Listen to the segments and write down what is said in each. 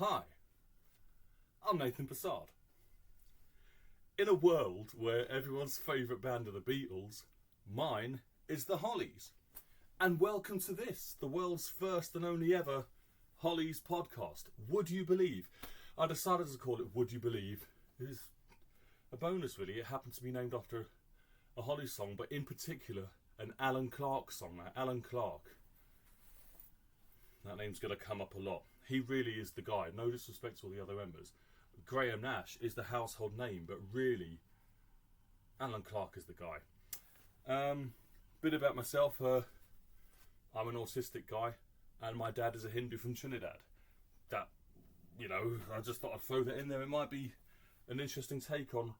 Hi, I'm Nathan Passard. In a world where everyone's favourite band are the Beatles, mine is the Hollies. And welcome to this, the world's first and only ever Hollies podcast. Would you believe? I decided to call it Would You Believe. It's a bonus really. It happened to be named after a Hollies song, but in particular an Alan Clark song. Now, Alan Clark, that name's going to come up a lot. He really is the guy. No disrespect to all the other members. Graham Nash is the household name, but really, Alan Clark is the guy. Bit about myself. I'm an autistic guy, and my dad is a Hindu from Trinidad. That, I just thought I'd throw that in there. It might be an interesting take on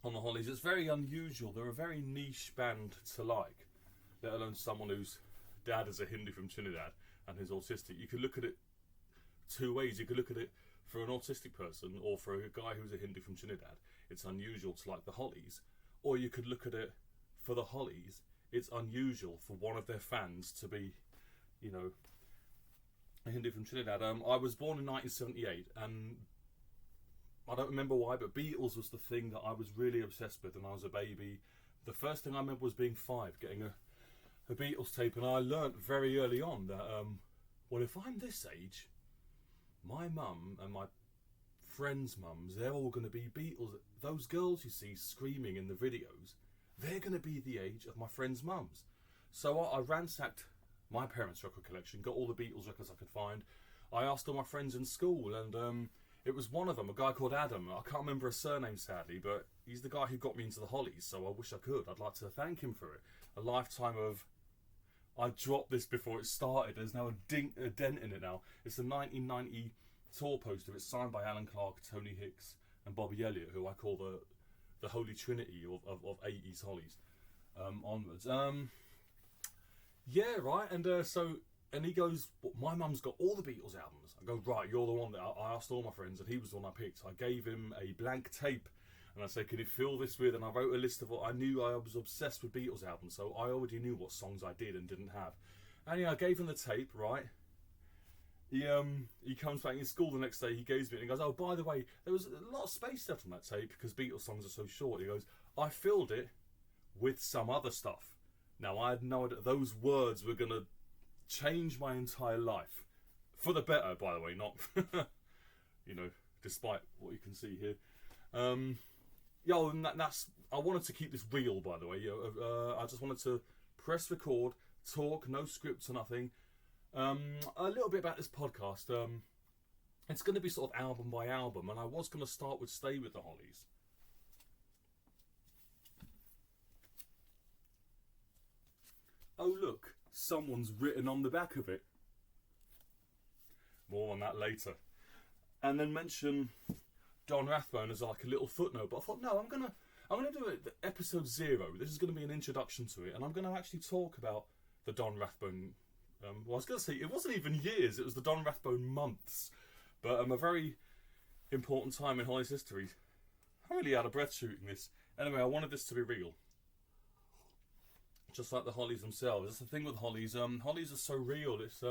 the Hollies. It's very unusual. They're a very niche band to like, let alone someone whose dad is a Hindu from Trinidad and who's autistic. You could look at it two ways. You could look at it for an autistic person or for a guy who's a Hindu from Trinidad. It's unusual to like the Hollies. Or you could look at it for the Hollies. It's unusual for one of their fans to be, a Hindu from Trinidad. I was born in 1978, and I don't remember why, but Beatles was the thing that I was really obsessed with when I was a baby. The first thing I remember was being 5, getting a Beatles tape, and I learnt very early on that, if I'm this age, my mum and my friends' mums, they're all going to be Beatles. Those girls you see screaming in the videos, they're going to be the age of my friends' mums. So I ransacked my parents' record collection, got all the Beatles records I could find. I asked all my friends in school, and it was one of them, a guy called Adam. I can't remember his surname, sadly, but he's the guy who got me into the Hollies, so I wish I could. I'd like to thank him for it. A lifetime of... I dropped this before it started. There's now a dent in it now. It's a 1990 tour poster. It's signed by Alan Clark, Tony Hicks, and Bobby Elliott, who I call the Holy Trinity of 80s Hollies onwards. Yeah, right. And he goes, my mum's got all the Beatles albums. I go, right, you're the one that I asked all my friends, and he was the one I picked. I gave him a blank tape, and I said, can you fill this with? And I wrote a list of what I knew. I was obsessed with Beatles albums, so I already knew what songs I did and didn't have. And yeah, I gave him the tape, right? He comes back in school the next day, he goes to me and he goes, oh, by the way, there was a lot of space left on that tape because Beatles songs are so short. He goes, I filled it with some other stuff. Now, I had no idea those words were going to change my entire life. For the better, by the way, not, despite what you can see here. And that's. I wanted to keep this real, by the way. I just wanted to press record, talk, no scripts or nothing. A little bit about this podcast. It's going to be sort of album by album, and I was going to start with Stay With the Hollies. Oh look, someone's written on the back of it. More on that later. And then mention Don Rathbone as like a little footnote, but I thought, no, I'm gonna do it episode 0. This is gonna be an introduction to it, and I'm gonna actually talk about the Don Rathbone. I was gonna say it wasn't even years; it was the Don Rathbone months, but a very important time in Hollies history. I'm really out of breath shooting this. Anyway, I wanted this to be real, just like the Hollies themselves. That's the thing with Hollies. Hollies are so real. It's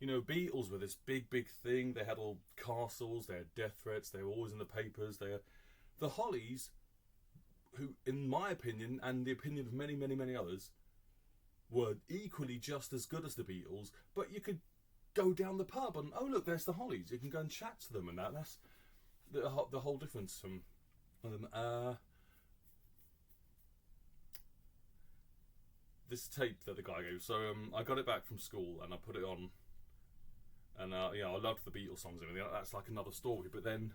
Beatles were this big thing. They had all castles, they had death threats, they were always in the papers. The Hollies, who, in my opinion, and the opinion of many others, were equally just as good as the Beatles, but you could go down the pub and, oh look, there's the Hollies. You can go and chat to them and that. That's the whole difference from them. This tape that the guy gave, so I got it back from school and I put it on. And I loved the Beatles songs and everything. That's like another story. But then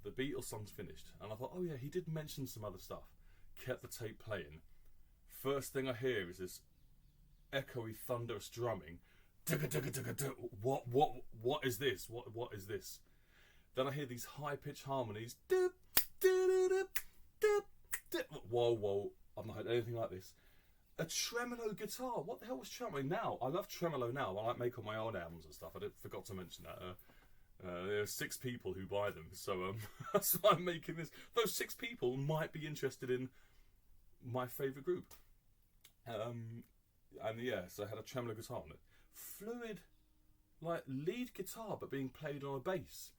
the Beatles songs finished, and I thought, oh yeah, he did mention some other stuff. Kept the tape playing. First thing I hear is this echoey, thunderous drumming. What is this? What is this? Then I hear these high-pitched harmonies. Whoa! I've not heard anything like this. A tremolo guitar. What the hell was tremolo? Now, I love tremolo now. I like make all my own albums and stuff. I forgot to mention that. There are 6 people who buy them, so that's why I'm making this. Those 6 people might be interested in my favourite group. And yeah, so I had a tremolo guitar on it. Fluid like lead guitar but being played on a bass.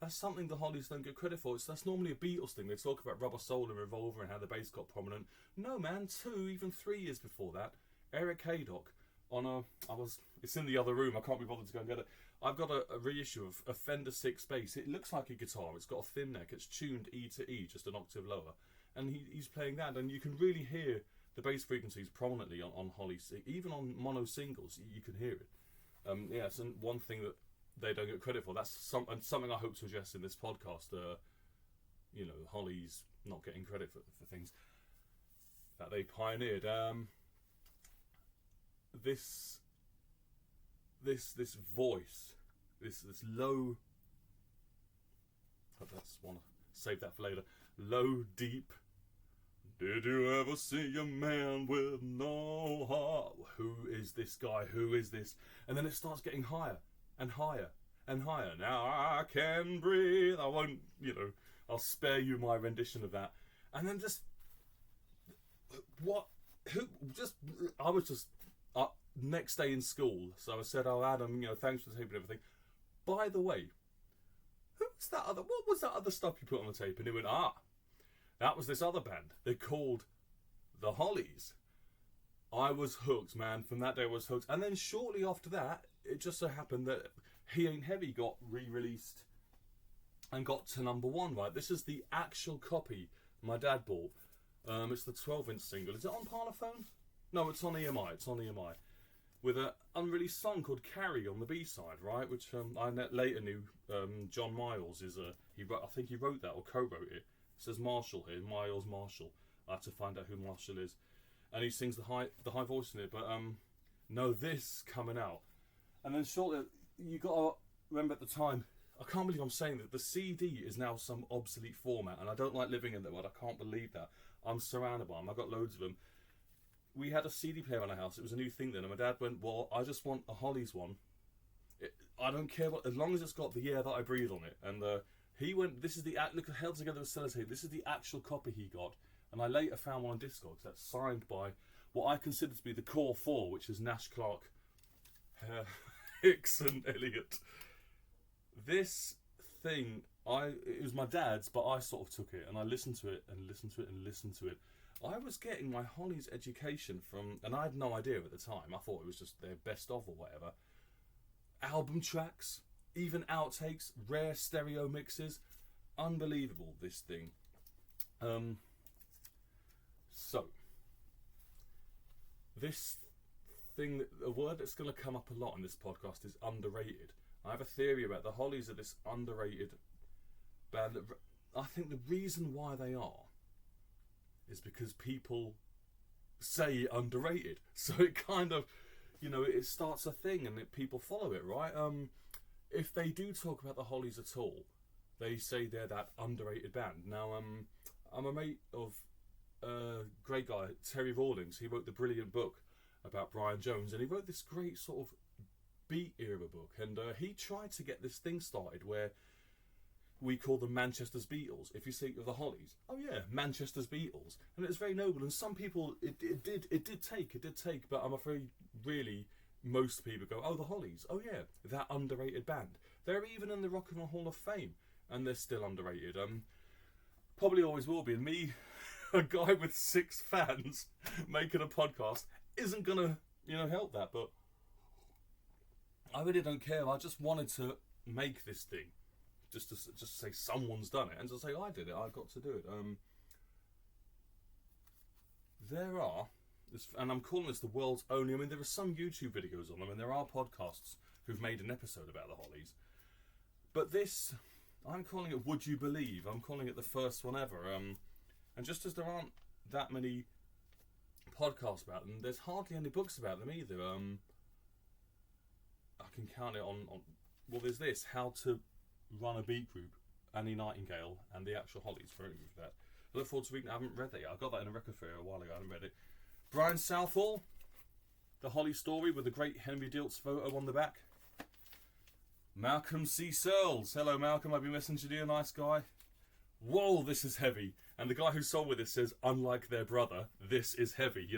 That's something the Hollies don't get credit for. That's normally a Beatles thing. They talk about Rubber Soul and Revolver and how the bass got prominent. No, man, 2, even 3 years before that, Eric Haydock on it's in the other room, I can't be bothered to go and get it. I've got a reissue of a Fender 6 bass. It looks like a guitar. It's got a thin neck. It's tuned E to E, just an octave lower. And he's playing that, and you can really hear the bass frequencies prominently on Hollies. Even on mono singles, you can hear it. It's one thing that they don't get credit for. That's something I hope to address in this podcast. Hollies not getting credit for things that they pioneered. This voice, this low. That's want to save that for later. Low, deep. Did you ever see a man with no heart? Who is this guy? Who is this? And then it starts getting higher and higher and higher. Now I can breathe. I won't, I'll spare you my rendition of that. And then I was just next day in school. So I said, "Oh, Adam, thanks for the tape and everything. By the way, who's that other? What was that other stuff you put on the tape?" And he went, that was this other band. They're called the Hollies. I was hooked, man. From that day I was hooked. And then shortly after that, it just so happened that He Ain't Heavy got re-released and got to #1, right? This is the actual copy my dad bought. It's the 12-inch single. Is it on Parlophone? No, it's on EMI. It's on EMI. With an unreleased song called Carrie on the B-side, right? Which I later knew John Miles is I think he wrote that or co-wrote it. It says Marshall here, Miles Marshall. I have to find out who Marshall is. And he sings the high voice in it. But no, this coming out. And then shortly, you got to remember at the time, I can't believe I'm saying that the CD is now some obsolete format. And I don't like living in that world. I can't believe that. I'm surrounded by them. I've got loads of them. We had a CD player in our house. It was a new thing then. And my dad went, "Well, I just want a Hollies one. I don't care as long as it's got the air that I breathe on it." And he went, "This is look, held together with sellotape. This is the actual copy he got." And I later found one on Discogs that's signed by what I consider to be the core 4, which is Nash, Clark, Hicks and Elliott. This thing, it was my dad's, but I sort of took it and I listened to it and listened to it and listened to it. I was getting my Hollies education from, and I had no idea at the time. I thought it was just their best of or whatever. Album tracks, even outtakes, rare stereo mixes. Unbelievable, this thing. So, this thing, a word that's going to come up a lot in this podcast is underrated. I have a theory about the Hollies are this underrated band that I think the reason why they are is because people say underrated. So it kind of, it starts a thing and people follow it, right? If they do talk about the Hollies at all, they say they're that underrated band. Now, I'm a mate of great guy, Terry Rawlings. He wrote the brilliant book about Brian Jones, and he wrote this great sort of beat era book, and he tried to get this thing started where we call them Manchester's Beatles. If you think of the Hollies, oh yeah, Manchester's Beatles, and it was very noble. And some people, it did take, but I'm afraid really most people go, oh, the Hollies, oh yeah, that underrated band. They're even in the Rock and Roll Hall of Fame, and they're still underrated. Probably always will be. And me, a guy with 6 fans, making a podcast isn't gonna, help that. But I really don't care. I just wanted to make this thing. Just to say someone's done it, and to say I did it, I got to do it. There are, and I'm calling this the world's only. I mean, there are some YouTube videos on them, and there are podcasts who've made an episode about the Hollies. But this, I'm calling it "Would You Believe?" I'm calling it the first one ever. And just as there aren't that many podcasts about them, there's hardly any books about them either. I can count it on. Well, there's this: How to Run a Beat Group, Annie Nightingale, and the actual Hollies. Very good for that. I look forward to reading. I haven't read that yet. I got that in a record fair a while ago. I haven't read it. Brian Southall, The Holly Story, with the great Henry Diltz photo on the back. Malcolm C. Searles. Hello, Malcolm. I've been messaging you. Nice guy. Whoa, this is heavy. And the guy who sold with this says, unlike their brother, this is heavy.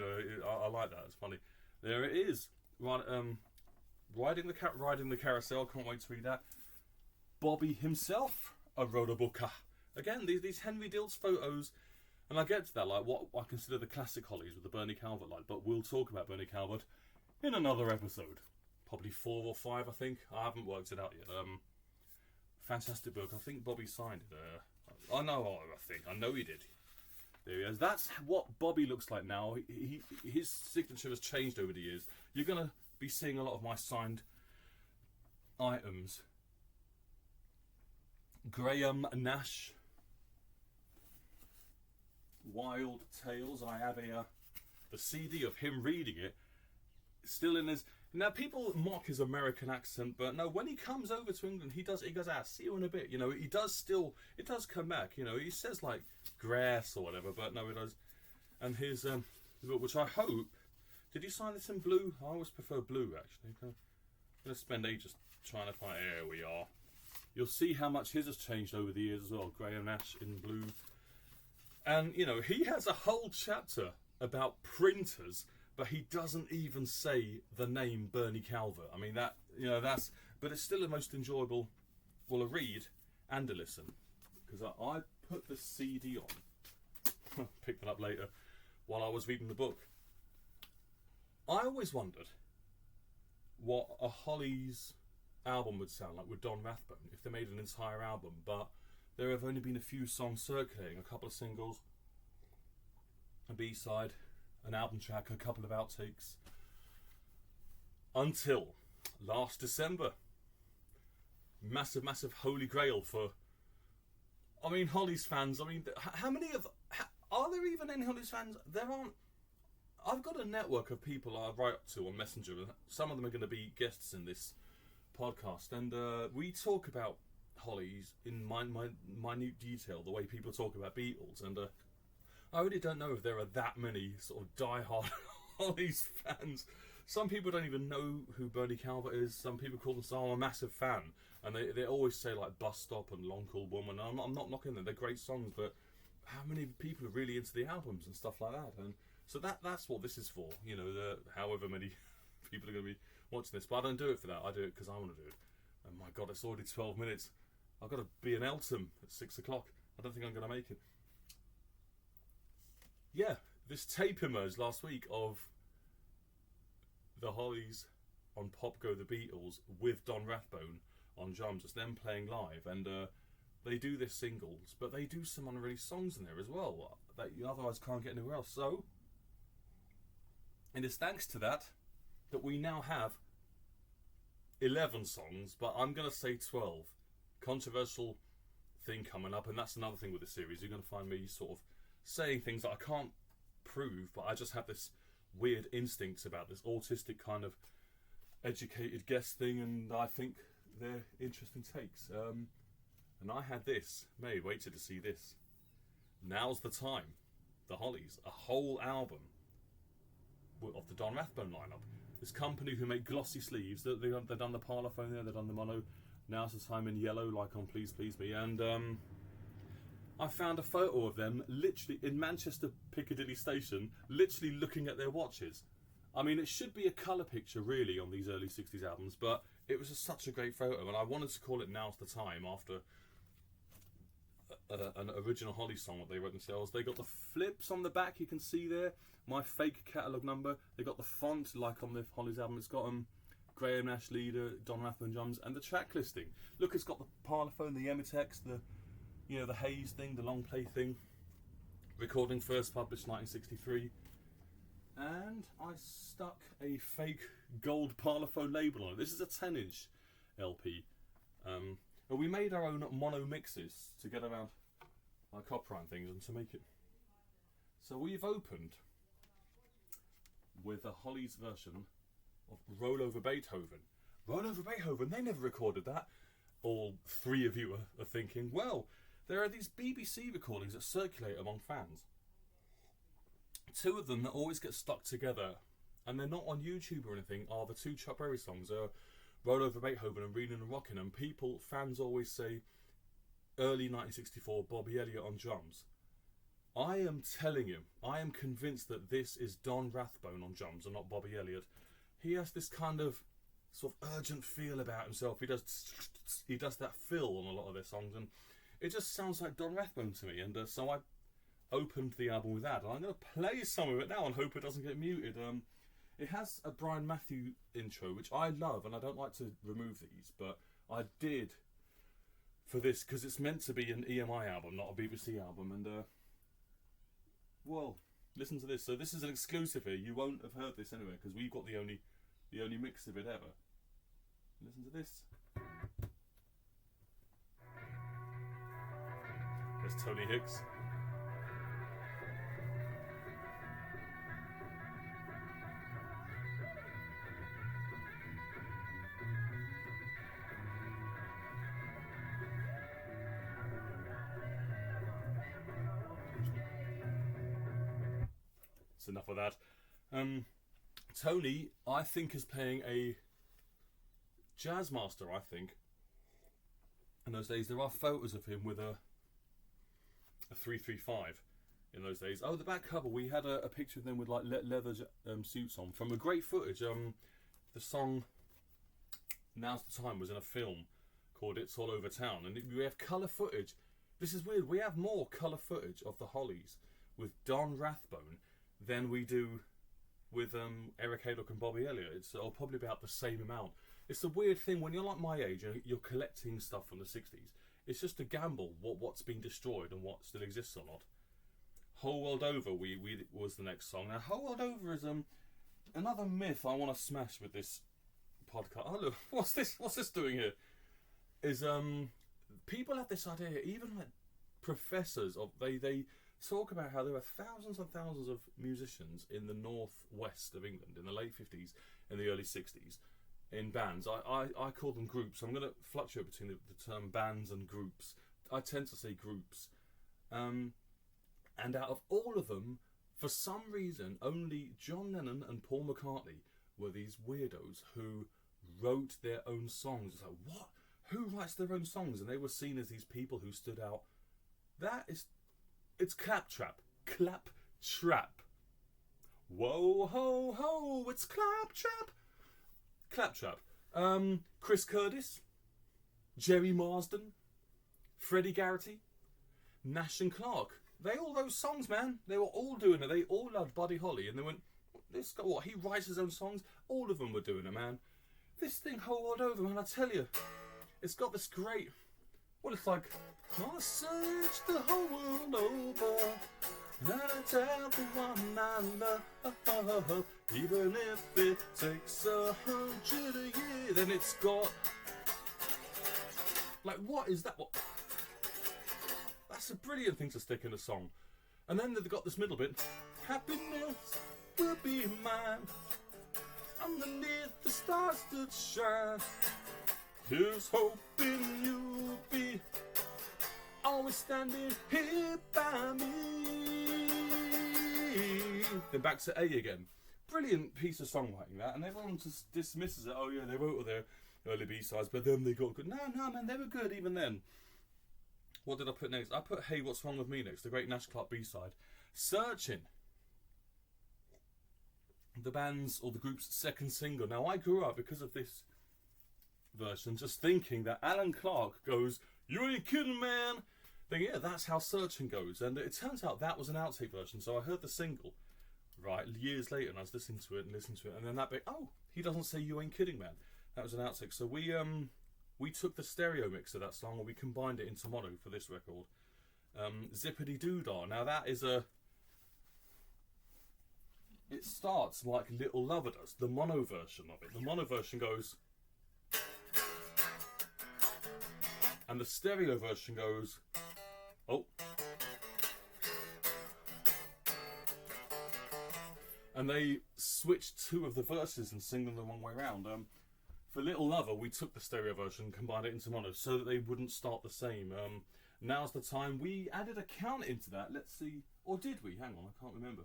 I like that. It's funny. There it is. Right, riding the carousel. Can't wait to read that. Bobby himself, a roller booker. Again, these Henry Diltz photos, and I get to that, like what I consider the classic Hollies with the Bernie Calvert line, but we'll talk about Bernie Calvert in another episode. Probably 4 or 5, I think. I haven't worked it out yet. Fantastic book. I think Bobby signed it. I know he did. There he is. That's what Bobby looks like now. His signature has changed over the years. You're going to be seeing a lot of my signed items. Graham Nash, Wild Tales. I have the CD of him reading it, still in his. Now people mock his American accent, but no, when he comes over to England, he goes, see you in a bit. You know, it does come back. You know, he says like grass or whatever, but no, it does. And his which I hope. Did he sign this in blue? I always prefer blue, actually. I'm going to spend ages trying to find. Here we are. You'll see how much his has changed over the years as well. Graham Nash in blue. And, you know, he has a whole chapter about printers, but he doesn't even say the name Bernie Calvert. I mean, but it's still the most enjoyable, well, a read and a listen. Because I put the CD on, picked it up later, while I was reading the book. I always wondered what a Hollies album would sound like with Don Rathbone if they made an entire album, but there have only been a few songs circulating, a couple of singles, a B-side, an album track, a couple of outtakes, until last December. Massive holy grail for, I mean, Hollies fans. I mean, how many are there even any Hollies fans? There aren't. I've got a network of people I write up to on Messenger. Some of them are going to be guests in this podcast, and we talk about Hollies in minute detail, the way people talk about Beatles, and I really don't know if there are that many sort of diehard Hollies fans. Some people don't even know who Bernie Calvert is. Some people call themselves, I'm a massive fan, and they always say like Bus Stop and Long Cool Woman. I'm not knocking them, they're great songs, but how many people are really into the albums and stuff like that? And so that's what this is for, you know, however many people are going to be watching this. But I don't do it for that, I do it because I want to do it. And my God, it's already 12 minutes. I've got to be in Eltham at 6 o'clock. I don't think I'm going to make it. Yeah, this tape emerged last week of the Hollies on Pop Go the Beatles with Don Rathbone on drums. It's them playing live, and they do their singles, but they do some unreleased songs in there as well that you otherwise can't get anywhere else. So, and it's thanks to that we now have 11 songs, but I'm going to say 12. Controversial thing coming up, and that's another thing with the series. You're going to find me sort of saying things that I can't prove, but I just have this weird instincts about this autistic kind of educated guess thing, and I think they're interesting takes. And I had this. May waited to see this. Now's the Time. The Hollies, a whole album of the Don Rathbone lineup. This company who make glossy sleeves. They've done the Parlophone there. They've done the mono. Now's the Time in yellow, like on Please Please Me. And I found a photo of them literally in Manchester Piccadilly Station, literally looking at their watches. I mean, it should be a colour picture really on these early 60s albums, but it was just such a great photo, and I wanted to call it Now's the Time after an original Hollies song that they wrote themselves. They got the flips on the back, you can see there, my fake catalogue number. They got the font like on the Hollies album. It's got Graham Nash leader, Don Rathbone drums, and the track listing. Look, it's got the Parlophone, the Emitex, the Hayes thing, the long play thing. Recording first published 1963. And I stuck a fake gold Parlophone label on it. This is a 10-inch LP. But we made our own mono mixes to get around our copyright things and to make it. So we've opened with a Hollies version of Roll Over Beethoven. Roll Over Beethoven, they never recorded that. All three of you are thinking, well, there are these BBC recordings that circulate among fans. Two of them that always get stuck together, and they're not on YouTube or anything, are the two Chuck Berry songs, Roll Over Beethoven and Reading and Rockin'. And fans always say, early 1964, Bobby Elliott on drums. I am telling you, I am convinced that this is Don Rathbone on drums and not Bobby Elliott. He has this kind of sort of urgent feel about himself. He does that fill on a lot of their songs, and it just sounds like Don Rathbone to me. And so I opened the album with that, and I'm going to play some of it now and hope it doesn't get muted. It has a Brian Matthew intro, which I love, and I don't like to remove these, but I did for this because it's meant to be an EMI album, not a BBC album. And well, listen to this. So this is an exclusive here. You won't have heard this anywhere because we've got the only mix of it ever. Listen to this. There's Tony Hicks. That's enough of that. Tony, I think, is playing a jazz master, I think. In those days, there are photos of him with a 335 in those days. Oh, the back cover, we had a picture of them with like leather suits on from a great footage. The song Now's the Time was in a film called It's All Over Town, and we have colour footage. This is weird, we have more colour footage of the Hollies with Don Rathbone than we do with Eric Haydock and Bobby Elliott. It's probably about the same amount. It's a weird thing when you're like my age and you're collecting stuff from the 60s. It's just a gamble what's been destroyed and what still exists or not. Whole World Over we was the next song. Now Whole World Over is another myth I want to smash with this podcast. Oh look, what's this doing here? Is people have this idea, even like professors of they talk about how there were thousands and thousands of musicians in the northwest of England in the late 50s and the early 60s in bands. I call them groups. I'm going to fluctuate between the term bands and groups. I tend to say groups. And out of all of them, for some reason, only John Lennon and Paul McCartney were these weirdos who wrote their own songs. It's like, what? Who writes their own songs? And they were seen as these people who stood out. It's Claptrap. Claptrap. Whoa, ho, ho, it's Claptrap. Claptrap. Chris Curtis. Jerry Marsden. Freddie Garrity. Nash and Clark. They all wrote songs, man. They were all doing it. They all loved Buddy Holly. And they went, this guy, what? He writes his own songs? All of them were doing it, man. This thing, Whole World Over, man, I tell you. It's got this great... Well, it's like... I search the whole world over, and I tell the one I love, even if it takes 100 a year. Then it's got... Like, what is that? What? That's a brilliant thing to stick in a song. And then they've got this middle bit. Happiness will be mine underneath the stars that shine. Here's hoping you'll be always standing here by me. Then back to A again. Brilliant piece of songwriting, that. And everyone just dismisses it. Oh yeah, they wrote all their early B-sides, but then they got good. No, man, they were good even then. What did I put next? I put Hey, What's Wrong With Me next, the great Nash Clark B-side. Searching. The band's, or the group's, second single. Now, I grew up, because of this version, just thinking that Alan Clark goes, "You ain't kidding, man!" Thinking, yeah, that's how Searching goes. And it turns out that was an outtake version, so I heard the single, right, years later, and I was listening to it, and then that bit, oh, he doesn't say "You ain't kidding, man." That was an outtake. So we took the stereo mix of that song and we combined it into mono for this record. Zippity Doo-Dah. Now that is it starts like Little Lover does, the mono version of it. The mono version goes... And the stereo version goes... Oh. And they switched two of the verses and sing them the wrong way around. For Little Lover, we took the stereo version and combined it into mono so that they wouldn't start the same. Now's the Time. We added a count into that. Let's see. Or did we? Hang on, I can't remember.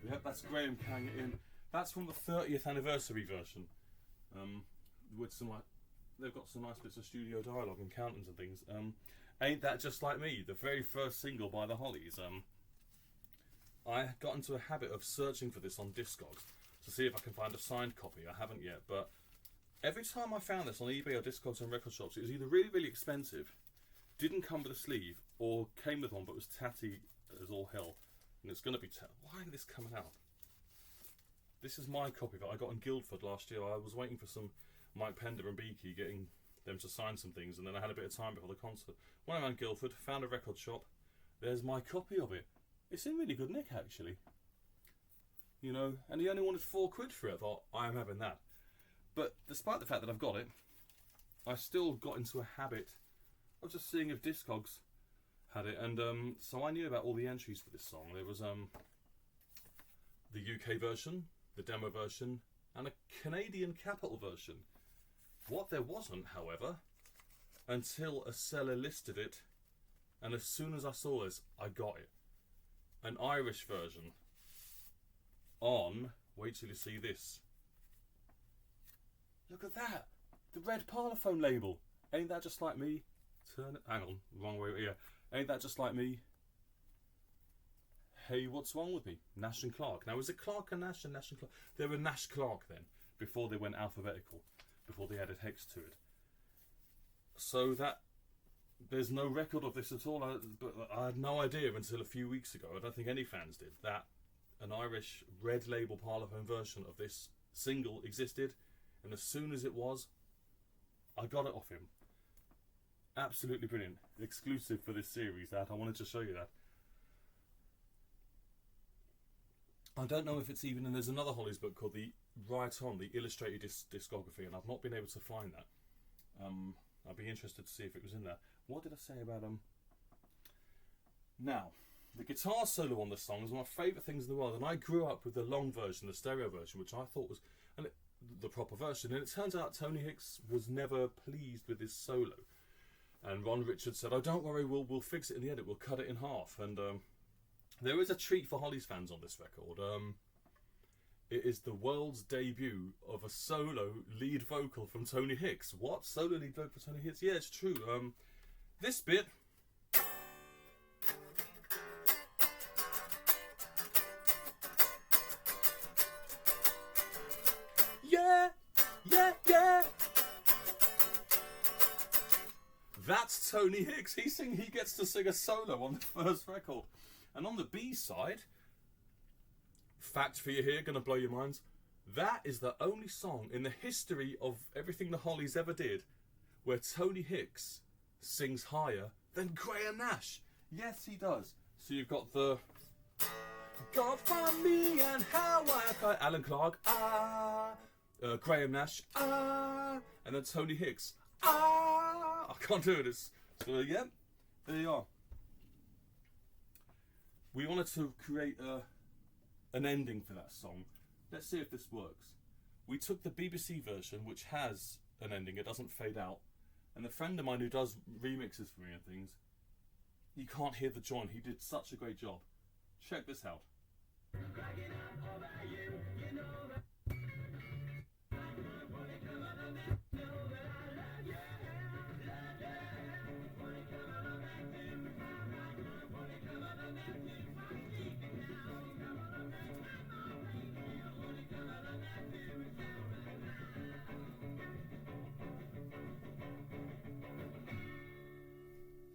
Yep, that's Graham carrying it in. That's from the 30th anniversary version. With some like, they've got some nice bits of studio dialogue and countings and things. Ain't That Just Like Me, the very first single by the Hollies. I got into a habit of searching for this on Discogs to see if I can find a signed copy. I haven't yet, but every time I found this on eBay or Discogs and record shops, it was either really, really expensive, didn't come with a sleeve, or came with one but was tatty as all hell. And it's going to be why ain't this coming out? This is my copy that I got in Guildford last year. I was waiting for some Mike Pender and Beaky, getting them to sign some things, and then I had a bit of time before the concert. Went around Guildford, found a record shop. There's my copy of it. It's in really good nick, actually. You know, and he only wanted £4 for it. I thought, I am having that. But despite the fact that I've got it, I still got into a habit of just seeing if Discogs had it. And so I knew about all the entries for this song. There was the UK version, the demo version, and a Canadian capital version. What there wasn't, however, until a seller listed it, and as soon as I saw this, I got it. An Irish version on, wait till you see this. Look at that! The red Parlophone label. Ain't That Just Like Me? Turn it, hang on, wrong way here. Ain't That Just Like Me? Hey, What's Wrong With Me? Nash and Clark. Now, is it Clark and Nash and Clark? They were Nash Clark then, before they went alphabetical, before they added hex to it. So that, there's no record of this at all, but I had no idea until a few weeks ago, I don't think any fans did, that an Irish red label Parlophone version of this single existed, and as soon as it was, I got it off him. Absolutely brilliant. Exclusive for this series, that. I wanted to show you that. I don't know if it's even, and there's another Hollies book called the Right On, the Illustrated Discography, and I've not been able to find that. I'd be interested to see if it was in there. What did I say about Now, the guitar solo on this song is one of my favourite things in the world, and I grew up with the long version, the stereo version, which I thought was the proper version, and it turns out Tony Hicks was never pleased with his solo. And Ron Richards said, "Oh, don't worry, we'll fix it in the edit, we'll cut it in half." And there is a treat for Hollies fans on this record. It is the world's debut of a solo lead vocal from Tony Hicks. What? Solo lead vocal from Tony Hicks? Yeah, it's true. This bit... Yeah! Yeah! Yeah! That's Tony Hicks. He gets to sing a solo on the first record. And on the B side, fact for you here, gonna blow your minds, that is the only song in the history of everything the Hollies ever did where Tony Hicks sings higher than Graham Nash. Yes, he does. So you've got the God from me and how I cry, Alan Clark, Graham Nash, and then Tony Hicks, I can't do it. So yeah, there you are. We wanted to create an ending for that song. Let's see if this works. We took the BBC version, which has an ending, it doesn't fade out, and a friend of mine who does remixes for me and things, you can't hear the join. He did such a great job. Check this out.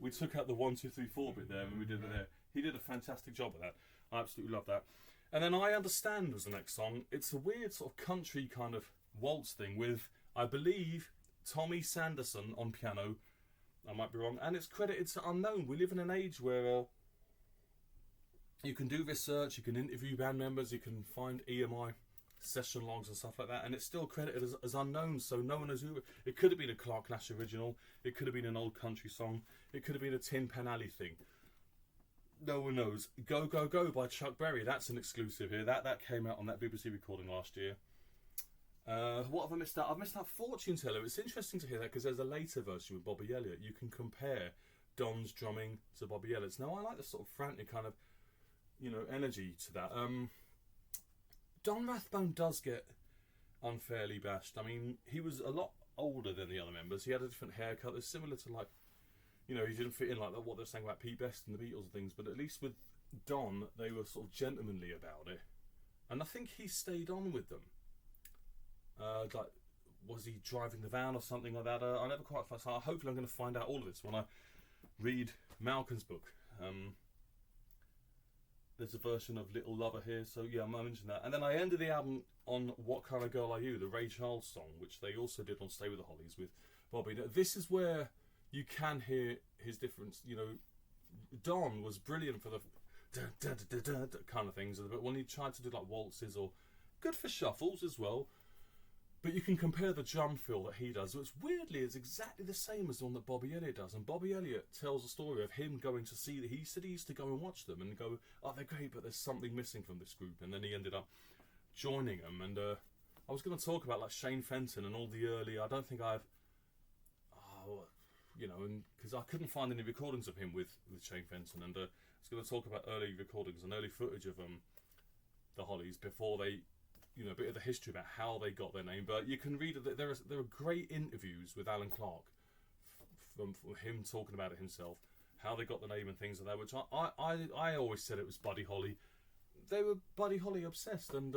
We took out the 1, 2, 3, 4 bit there and we did it there. He did a fantastic job of that. I absolutely love that. And then I Understand was the next song. It's a weird sort of country kind of waltz thing with, I believe, Tommy Sanderson on piano. I might be wrong. And it's credited to unknown. We live in an age where you can do research, you can interview band members, you can find EMI session logs and stuff like that, and it's still credited as unknown, so no one knows who. It could have been a Clark Nash original, it could have been an old country song, it could have been a Tin Pan Alley thing. No one knows. Go Go Go by Chuck Berry, that's an exclusive here. That came out on that BBC recording last year. What have I missed out? I've missed out Fortune Teller. It's interesting to hear that because there's a later version with Bobby Elliott. You can compare Don's drumming to Bobby Elliott's. Now I like the sort of frantic kind of, energy to that. Don Rathbone does get unfairly bashed. I mean, he was a lot older than the other members. He had a different haircut. It's similar to, like, you know, he didn't fit in like what they're saying about Pete Best and the Beatles and things. But at least with Don, they were sort of gentlemanly about it, and I think he stayed on with them. Like, was he driving the van or something like that? I never quite. So hopefully, I'm going to find out all of this when I read Malcolm's book. There's a version of Little Lover here, so yeah, I'm mentioning that. And then I ended the album on What Kind of Girl Are You, the Ray Charles song, which they also did on Stay with the Hollies with Bobby. Now, this is where you can hear his difference. You know, Don was brilliant for the kind of things, but when he tried to do like waltzes or good for shuffles as well. But you can compare the drum fill that he does, which weirdly is exactly the same as the one that Bobby Elliott does. And Bobby Elliott tells a story of him going to see that. He said he used to go and watch them and go, oh, they're great, but there's something missing from this group. And then he ended up joining them. And I was going to talk about like Shane Fenton and all the early. I don't think I've, you know, and because I couldn't find any recordings of him with Shane Fenton. And I was going to talk about early recordings and early footage of the Hollies before they. You know, a bit of the history about how they got their name, but you can read that there are great interviews with Alan Clark from him talking about it himself, how they got the name and things like that. Which I always said it was Buddy Holly. They were Buddy Holly obsessed, and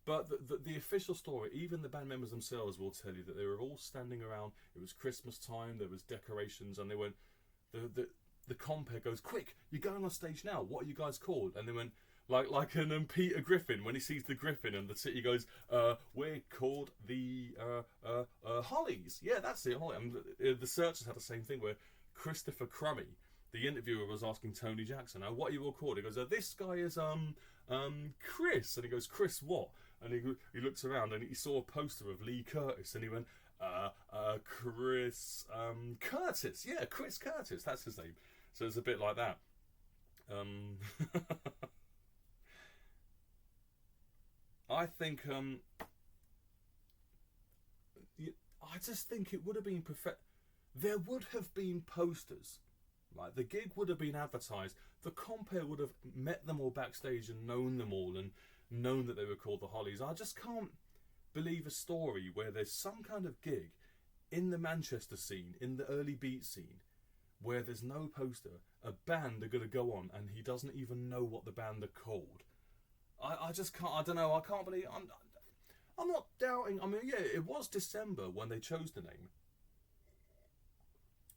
but the official story, even the band members themselves will tell you that they were all standing around. It was Christmas time. There was decorations, and they went. The compere goes, quick! You're going on stage now. What are you guys called? And they went. Like an Peter Griffin, when he sees the Griffin and the city goes, we're called the Hollies. Yeah, that's it, Holly. And the Searchers had the same thing where Christopher Crummy, the interviewer, was asking Tony Jackson, what are you all called? He goes, this guy is Chris. And he goes, Chris what? And he looks around and he saw a poster of Lee Curtis and he went, Chris Curtis. Yeah, Chris Curtis, that's his name. So it's a bit like that. I think I just think it would have been perfect. There would have been posters, right? The gig would have been advertised. The compere would have met them all backstage and known them all and known that they were called the Hollies. I just can't believe a story where there's some kind of gig in the Manchester scene, in the early beat scene, where there's no poster. A band are going to go on and he doesn't even know what the band are called. I just can't. I don't know. I can't believe. I'm not doubting. I mean, yeah, it was December when they chose the name,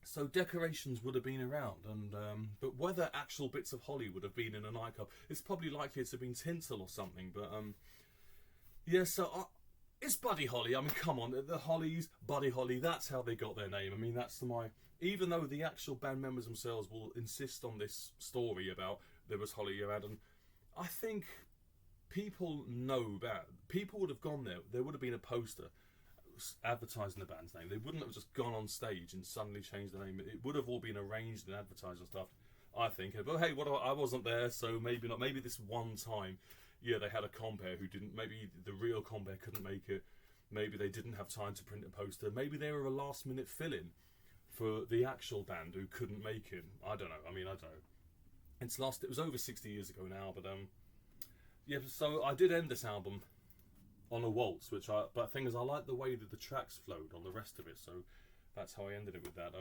so decorations would have been around, and but whether actual bits of holly would have been in a nightclub, it's probably likely to have been tinsel or something. But yeah. So it's Buddy Holly. I mean, come on, the Hollies, Buddy Holly. That's how they got their name. I mean, that's my. Even though the actual band members themselves will insist on this story about there was Holly around, and I think. People know that. People would have gone there. There would have been a poster advertising the band's name. They wouldn't have just gone on stage and suddenly changed the name. It would have all been arranged and advertised and stuff, I think. But hey, I wasn't there, so maybe not. Maybe this one time, yeah, they had a compere who didn't. Maybe the real compere couldn't make it. Maybe they didn't have time to print a poster. Maybe they were a last-minute fill-in for the actual band who couldn't make it. I don't know. I mean, I don't know. It was over 60 years ago now, but yeah, so I did end this album on a waltz, but the thing is, I like the way that the tracks flowed on the rest of it, so that's how I ended it with that.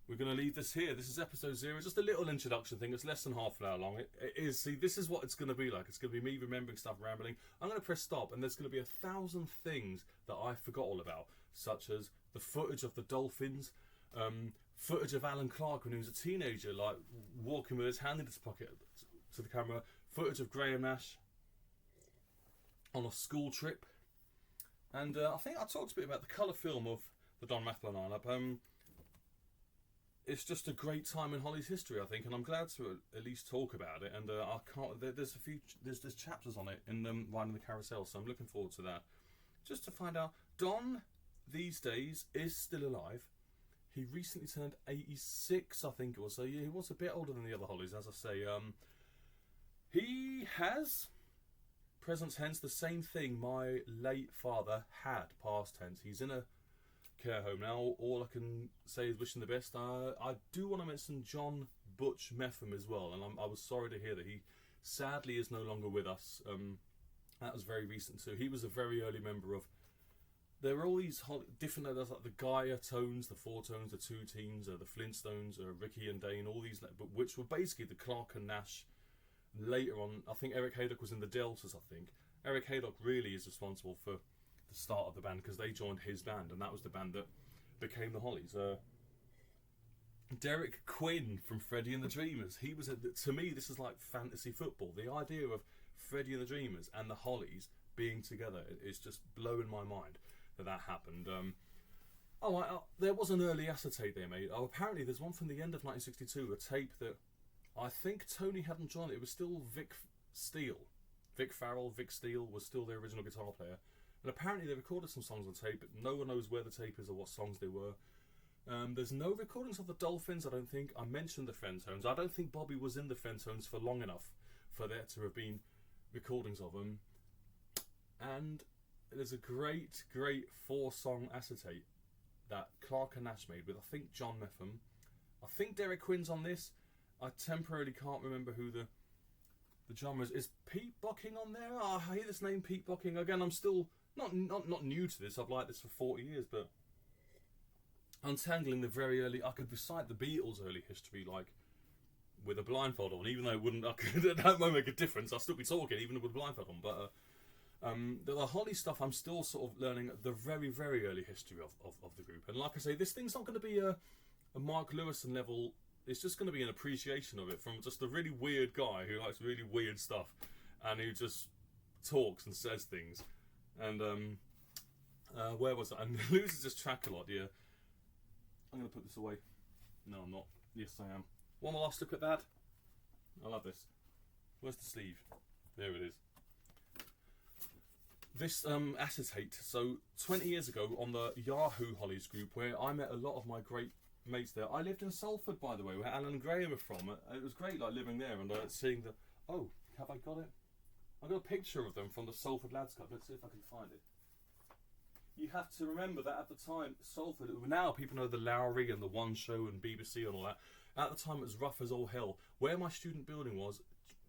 We're going to leave this here. This is episode 0, just a little introduction thing. It's less than half an hour long. It is, see, this is what it's going to be like. It's going to be me remembering stuff, rambling. I'm going to press stop, and there's going to be 1,000 things that I forgot all about, such as the footage of the Dolphins, footage of Alan Clark when he was a teenager, like walking with his hand in his pocket to the camera, footage of Graham Nash on a school trip, and I think I talked a bit about the colour film of the Don Rathbone lineup. It's just a great time in Hollies history, I think, and I'm glad to at least talk about it. And I can't. There's chapters on it in Riding the Carousel, so I'm looking forward to that. Just to find out, Don these days is still alive. He recently turned 86, I think it was. So yeah, he was a bit older than the other Hollies, as I say. He has, present tense, the same thing my late father had, past tense. He's in a care home now. All I can say is wish him the best. I do want to mention John Butch Metham as well, and I was sorry to hear that he sadly is no longer with us. That was very recent too. He was a very early member of there are all these different. There's like the Gaia tones, the four tones, the two teens, the Flintstones, Ricky and Dane, all these, but which were basically the Clark and Nash. Later on, I think Eric Haydock was in the Deltas. I think Eric Haydock really is responsible for the start of the band because they joined his band, and that was the band that became the Hollies. Derek Quinn from Freddie and the Dreamers. He was to me, this is like fantasy football. The idea of Freddie and the Dreamers and the Hollies being together is just blowing my mind that happened. There was an early acetate they made. Oh, apparently there's one from the end of 1962, a tape that I think Tony hadn't joined. It was still Vic Farrell was still the original guitar player. And apparently they recorded some songs on tape, but no one knows where the tape is or what songs they were. There's no recordings of the Dolphins, I don't think. I mentioned the Fentones. I don't think Bobby was in the Fentones for long enough for there to have been recordings of them. And there's a great 4-song acetate that Clark and Nash made with, I think, John Metham. I think Derek Quinn's on this. I temporarily can't remember who the drummer is. Is Pete Bocking on there? Oh, I hear this name, Pete Bocking. Again, I'm still not new to this. I've liked this for 40 years, but untangling the very early. I could recite the Beatles' early history like with a blindfold on, even though it wouldn't. That won't make a difference. I'll still be talking even with a blindfold on. But the Holly stuff, I'm still sort of learning the very early history of the group. And like I say, this thing's not going to be a Mark Lewison level. It's just going to be an appreciation of it from just a really weird guy who likes really weird stuff and who just talks and says things. And where was I? And loses his track a lot. Yeah, I'm going to put this away. No, I'm not. Yes, I am. One last look at that. I love this. Where's the sleeve? There it is. This acetate. So 20 years ago on the Yahoo Hollies group, where I met a lot of my great mates there. I lived in Salford, by the way, where Alan and Graham are from. It was great, like living there and seeing the. Oh, have I got it? I got a picture of them from the Salford Lads Cup. Let's see if I can find it. You have to remember that at the time, Salford. Now people know the Lowry and the One Show and BBC and all that. At the time, it was rough as all hell. Where my student building was,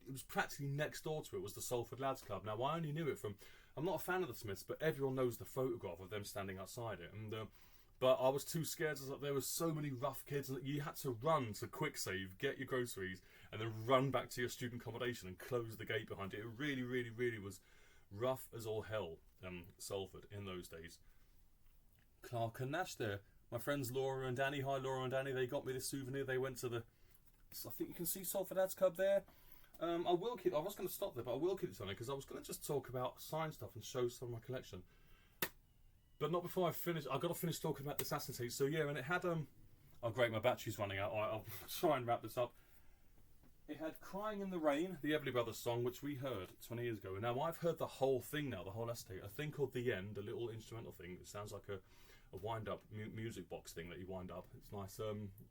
it was practically next door to it. Was the Salford Lads Club. Now I only knew it from. I'm not a fan of the Smiths, but everyone knows the photograph of them standing outside it. And but I was too scared. There were so many rough kids, and you had to run to quick save, get your groceries, and then run back to your student accommodation and close the gate behind it. It really was rough as all hell, Salford in those days. Clark and Nash there. My friends Laura and Danny. Hi, Laura and Danny. They got me this souvenir. They went to the. I think you can see Salford Lads Club there. I was going to stop there, but I will keep it something because I was going to just talk about signed stuff and show some of my collection. But not before I finish. I've got to finish talking about this acetate. So yeah, and it had oh great, my battery's running out. I'll try and wrap this up. It had "Crying in the Rain," the Everly Brothers song, which we heard 20 years ago. And now I've heard the whole thing now, the whole acetate. A thing called "The End," a little instrumental thing. It sounds like a wind-up music box thing that you wind up. It's nice.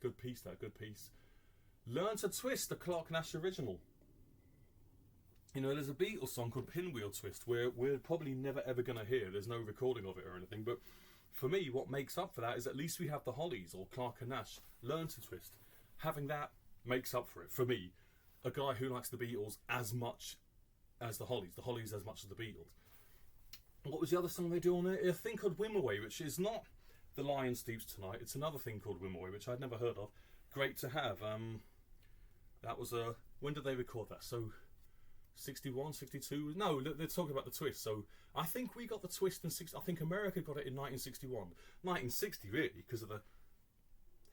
Good piece. Good piece. "Learn to Twist," the Clark Nash original. You know, there's a Beatles song called "Pinwheel Twist" where we're probably never ever going to hear. There's no recording of it or anything. But for me, what makes up for that is at least we have the Hollies or Clark and Nash. "Learn to Twist." Having that makes up for it. For me, a guy who likes the Beatles as much as the Hollies as much as the Beatles. What was the other song they do on it? A thing called "Whim Away," which is not "The Lion Sleeps Tonight." It's another thing called "Whim Away," which I'd never heard of. Great to have. That was when did they record that? So 61, 62? No, they're talking about the twist. So I think we got the twist in I think America got it in 1961. 1960 really, because of the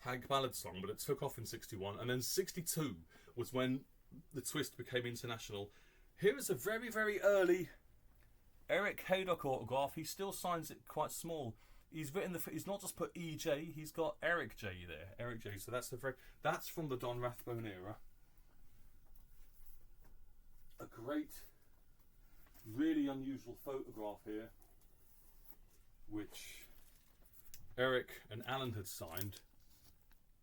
Hank Ballard song, but it took off in 61. And then 62 was when the twist became international. Here is a very early Eric Haydock autograph. He still signs it quite small. He's written he's not just put EJ, he's got Eric J there. Eric J. So that's from the Don Rathbone era. A great, really unusual photograph here, which Eric and Alan had signed.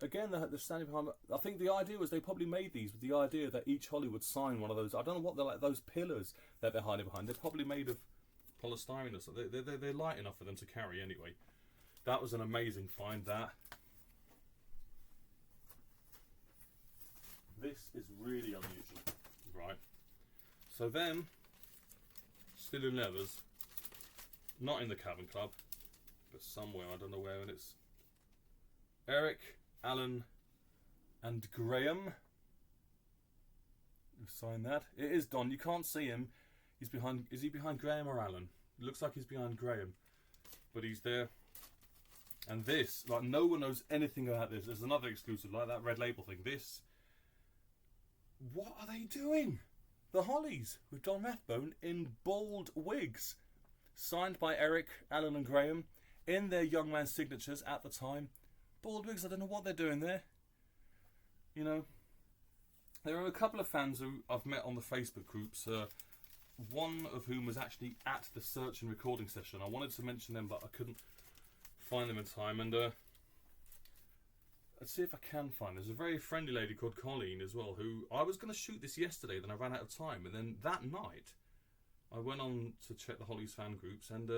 Again, they're standing behind. I think the idea was they probably made these with the idea that each Holly would sign one of those. I don't know what they're like. Those pillars that they're hiding behind. They're probably made of polystyrene or something. They're light enough for them to carry anyway. That was an amazing find. That. This is really unusual, right? So then, still in leathers, not in the Cabin Club, but somewhere, I don't know where, and it's Eric, Alan, and Graham. Who signed that? It is Don. You can't see him. He's behind. Is he behind Graham or Alan? It looks like he's behind Graham, but he's there. And this, like, no one knows anything about this. There's another exclusive, like that red label thing. This, what are they doing? The Hollies with Don Rathbone in bald wigs, signed by Eric, Alan, and Graham in their young man signatures at the time. Bald wigs. I don't know what they're doing there. You know, there are a couple of fans who I've met on the Facebook groups. One of whom was actually at the search and recording session. I wanted to mention them, but I couldn't find them in time. And let's see if I can find. There's a very friendly lady called Colleen as well, who I was going to shoot this yesterday, then I ran out of time. And then that night, I went on to check the Hollies fan groups, and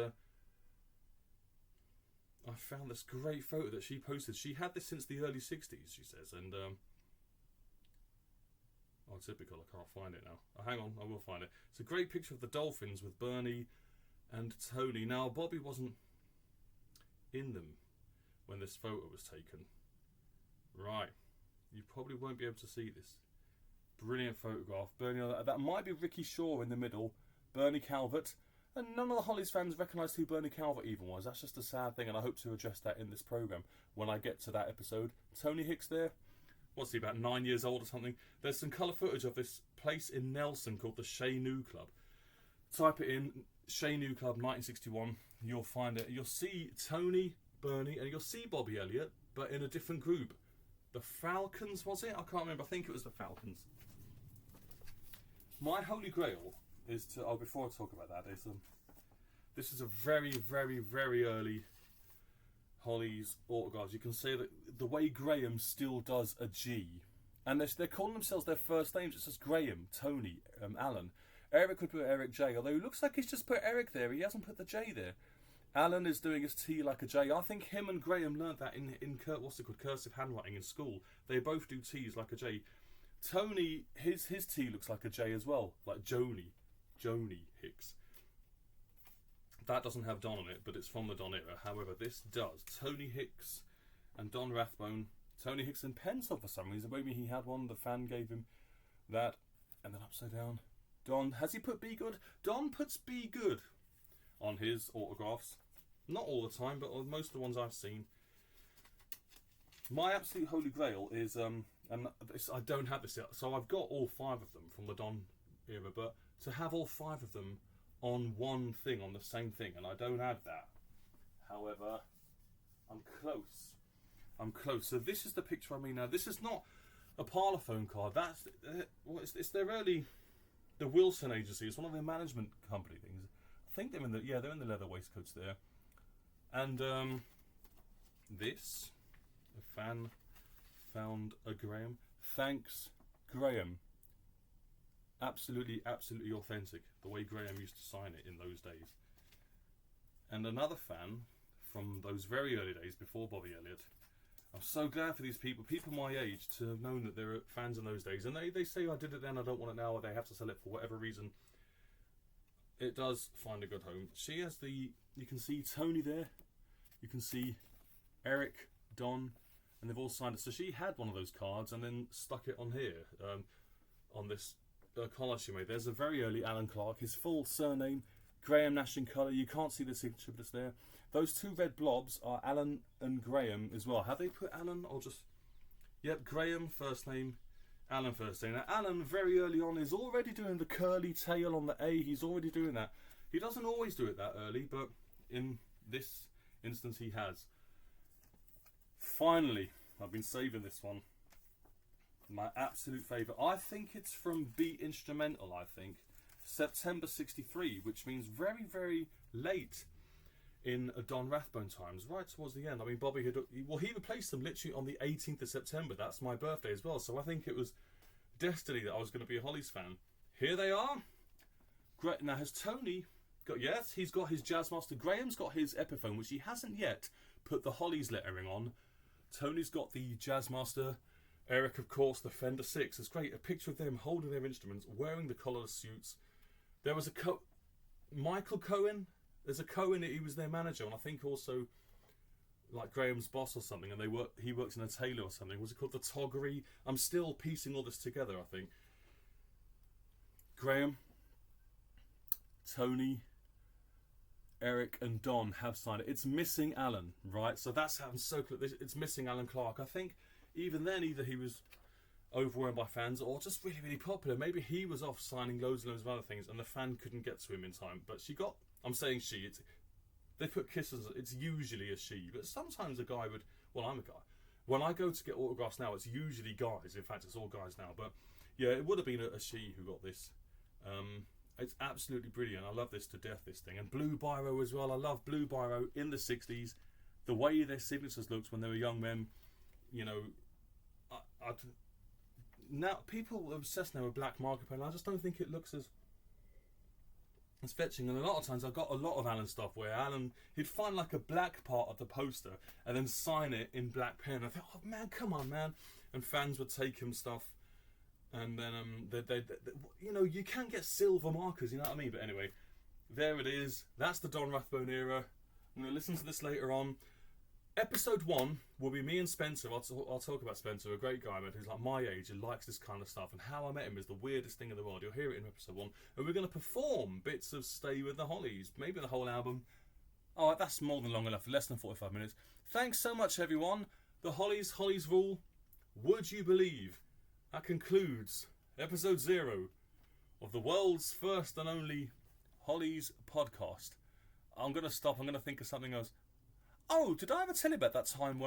I found this great photo that she posted. She had this since the early 60s, she says, and oh, typical, I can't find it now. Hang on, I will find it. It's a great picture of the Dolphins with Bernie and Tony. Now, Bobby wasn't in them when this photo was taken. Right. You probably won't be able to see this. Brilliant photograph. Bernie, that might be Ricky Shaw in the middle. Bernie Calvert. And none of the Hollies fans recognised who Bernie Calvert even was. That's just a sad thing, and I hope to address that in this programme when I get to that episode. Tony Hicks there. What's he, about 9 years old or something? There's some colour footage of this place in Nelson called the Chez Nou Club. Type it in, Chez Nou Club 1961. You'll find it. You'll see Tony, Bernie, and you'll see Bobby Elliott, but in a different group. The Falcons, was it? I can't remember. I think it was the Falcons. My holy grail is to... Oh, before I talk about that, this is a very, very, very early Hollies autographs. You can see that the way Graham still does a G, and they're calling themselves their first names. It says Graham, Tony, Alan. Eric would put Eric J, although it looks like he's just put Eric there. He hasn't put the J there. Alan is doing his T like a J. I think him and Graham learnt that in cursive handwriting in school. They both do T's like a J. Tony, his T looks like a J as well, like Joni Hicks. That doesn't have Don on it, but it's from the Don era. However, this does. Tony Hicks and Don Rathbone. Tony Hicks in pencil for some reason. Maybe he had one. The fan gave him that. And then upside down. Don, has he put Be Good? Don puts Be Good on his autographs. Not all the time, but on most of the ones I've seen. My absolute holy grail is, and this, I don't have this yet, so I've got all 5 of them from the Don era, but to have all 5 of them on one thing, on the same thing, and I don't have that. However, I'm close. So this is the picture I mean now. This is not a parlophone card. That's it's their early, the Wilson Agency. It's one of their management company things. I think they're in the leather waistcoats there. And this, a fan found a Graham. Thanks, Graham. Absolutely, absolutely authentic. The way Graham used to sign it in those days. And another fan from those very early days before Bobby Elliott. I'm so glad for these people my age, to have known that there are fans in those days. And they say, I did it then, I don't want it now, or they have to sell it for whatever reason. It does find a good home. She has you can see Tony there. You can see Eric, Don, and they've all signed it. So she had one of those cards and then stuck it on here, on this collar she made. There's a very early Alan Clark. His full surname, Graham Nash in colour. You can't see the signature, but it's there. Those 2 red blobs are Alan and Graham as well. Have they put Alan or just... Yep, Graham first name, Alan first name. Now, Alan, very early on, is already doing the curly tail on the A. He's already doing that. He doesn't always do it that early, but in this instance he has. Finally, I've been saving this one. My absolute favourite. I think it's from Beat Instrumental, September 63, which means very, very late in Don Rathbone times, right towards the end. I mean, Bobby he replaced them literally on the 18th of September. That's my birthday as well, so I think it was destiny that I was going to be a Hollies fan. Here they are. Great. Now, has Tony got... Yes, he's got his Jazzmaster. Graham's got his Epiphone, which he hasn't yet put the Hollies lettering on. Tony's got the Jazzmaster. Eric, of course, the Fender 6. It's great. A picture of them holding their instruments, wearing the collar suits. There was Michael Cohen. There's a Cohen, he was their manager, and I think also like Graham's boss or something, and he works in a tailor or something. Was it called the Toggery? I'm still piecing all this together, I think. Graham, Tony, Eric and Don have signed it. It's missing Alan, right? So that's how I'm so clear. It's missing Alan Clark. I think even then, either he was overwhelmed by fans or just really, really popular. Maybe he was off signing loads and loads of other things and the fan couldn't get to him in time. But she got, I'm saying she, they put kisses, it's usually a she, but sometimes a guy would, well, I'm a guy. When I go to get autographs now, it's usually guys. In fact, it's all guys now. But yeah, it would have been a she who got this. It's absolutely brilliant. I love this to death, this thing. And Blue Biro as well. I love Blue Biro in the 60s. The way their signatures looked when they were young men, you know, now people are obsessed now with black marker pen. I just don't think it looks as fetching. And a lot of times I got a lot of Alan stuff where Alan, he'd find like a black part of the poster and then sign it in black pen. I thought, oh man, come on, man. And fans would take him stuff. And then, they you know, you can get silver markers, you know what I mean? But anyway, there it is. That's the Don Rathbone era. I'm going to listen to this later on. Episode 1 will be me and Spencer. I'll talk about Spencer, a great guy, man, who's like my age and likes this kind of stuff. And how I met him is the weirdest thing in the world. You'll hear it in episode 1. And we're going to perform bits of Stay With The Hollies. Maybe the whole album. Alright, that's more than long enough. Less than 45 minutes. Thanks so much, everyone. The Hollies rule. Would you believe? That concludes episode 0 of the world's first and only Hollies podcast. I'm going to stop. I'm going to think of something else. Oh, did I ever tell you about that time when